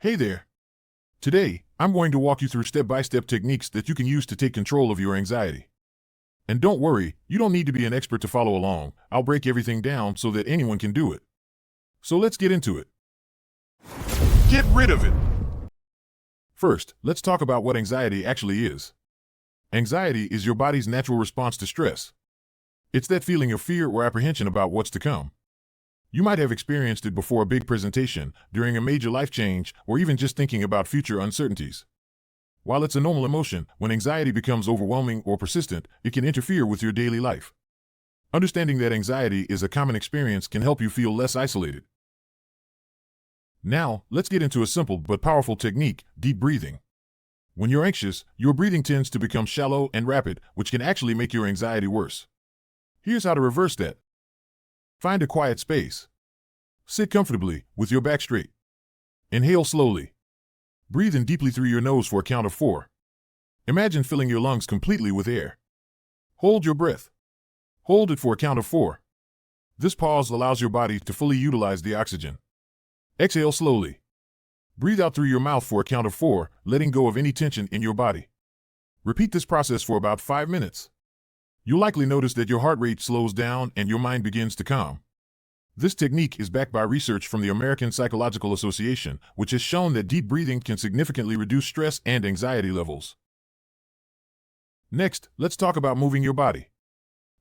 Hey there. Today, I'm going to walk you through step-by-step techniques that you can use to take control of your anxiety. And don't worry, you don't need to be an expert to follow along. I'll break everything down so that anyone can do it. So let's get into it. Get rid of it. First, let's talk about what anxiety actually is. Anxiety is your body's natural response to stress. It's that feeling of fear or apprehension about what's to come. You might have experienced it before a big presentation, during a major life change, or even just thinking about future uncertainties. While it's a normal emotion, when anxiety becomes overwhelming or persistent, it can interfere with your daily life. Understanding that anxiety is a common experience can help you feel less isolated. Now, let's get into a simple but powerful technique, deep breathing. When you're anxious, your breathing tends to become shallow and rapid, which can actually make your anxiety worse. Here's how to reverse that. Find a quiet space. Sit comfortably, with your back straight. Inhale slowly. Breathe in deeply through your nose for a count of 4. Imagine filling your lungs completely with air. Hold your breath. Hold it for a count of 4. This pause allows your body to fully utilize the oxygen. Exhale slowly. Breathe out through your mouth for a count of 4, letting go of any tension in your body. Repeat this process for about 5 minutes. You'll likely notice that your heart rate slows down and your mind begins to calm. This technique is backed by research from the American Psychological Association, which has shown that deep breathing can significantly reduce stress and anxiety levels. Next, let's talk about moving your body.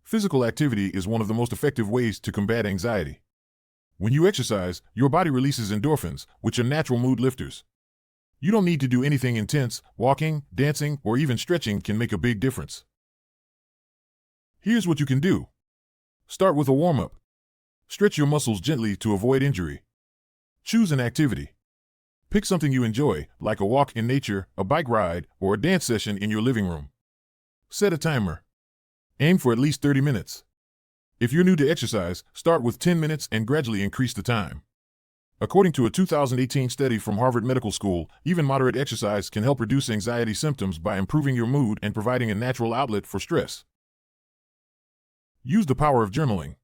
Physical activity is one of the most effective ways to combat anxiety. When you exercise, your body releases endorphins, which are natural mood lifters. You don't need to do anything intense. Walking, dancing, or even stretching can make a big difference. Here's what you can do. Start with a warm-up. Stretch your muscles gently to avoid injury. Choose an activity. Pick something you enjoy, like a walk in nature, a bike ride, or a dance session in your living room. Set a timer. Aim for at least 30 minutes. If you're new to exercise, start with 10 minutes and gradually increase the time. According to a 2018 study from Harvard Medical School, even moderate exercise can help reduce anxiety symptoms by improving your mood and providing a natural outlet for stress. Use the power of journaling.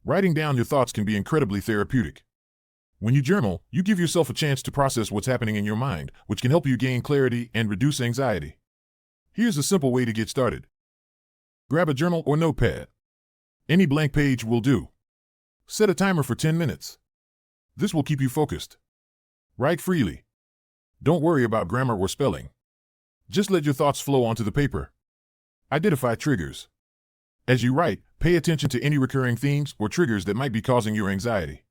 Writing down your thoughts can be incredibly therapeutic. When you journal, you give yourself a chance to process what's happening in your mind, which can help you gain clarity and reduce anxiety. Here's a simple way to get started. Grab a journal or notepad. Any blank page will do. Set a timer for 10 minutes. This will keep you focused. Write freely. Don't worry about grammar or spelling. Just let your thoughts flow onto the paper. Identify triggers. As you write, pay attention to any recurring themes or triggers that might be causing your anxiety.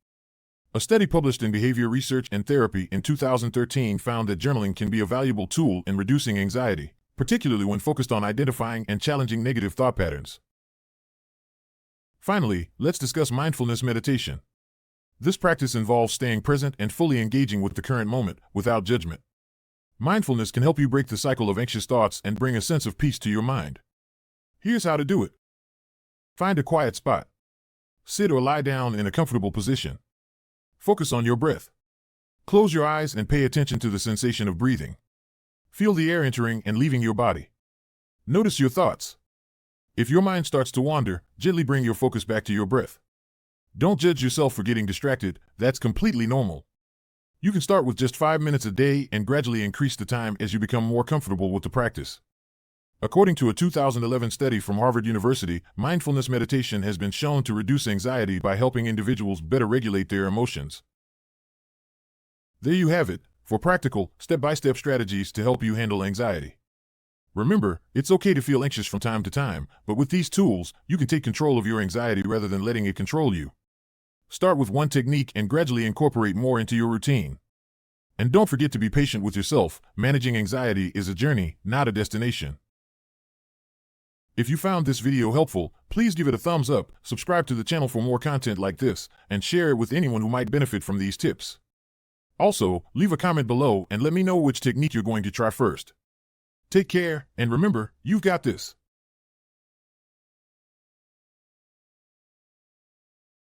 A study published in Behavior Research and Therapy in 2013 found that journaling can be a valuable tool in reducing anxiety, particularly when focused on identifying and challenging negative thought patterns. Finally, let's discuss mindfulness meditation. This practice involves staying present and fully engaging with the current moment, without judgment. Mindfulness can help you break the cycle of anxious thoughts and bring a sense of peace to your mind. Here's how to do it. Find a quiet spot. Sit or lie down in a comfortable position. Focus on your breath. Close your eyes and pay attention to the sensation of breathing. Feel the air entering and leaving your body. Notice your thoughts. If your mind starts to wander, gently bring your focus back to your breath. Don't judge yourself for getting distracted. That's completely normal. You can start with just 5 minutes a day and gradually increase the time as you become more comfortable with the practice. According to a 2011 study from Harvard University, mindfulness meditation has been shown to reduce anxiety by helping individuals better regulate their emotions. There you have it, for practical, step-by-step strategies to help you handle anxiety. Remember, it's okay to feel anxious from time to time, but with these tools, you can take control of your anxiety rather than letting it control you. Start with one technique and gradually incorporate more into your routine. And don't forget to be patient with yourself. Managing anxiety is a journey, not a destination. If you found this video helpful, please give it a thumbs up, subscribe to the channel for more content like this, and share it with anyone who might benefit from these tips. Also, leave a comment below and let me know which technique you're going to try first. Take care, and remember, you've got this.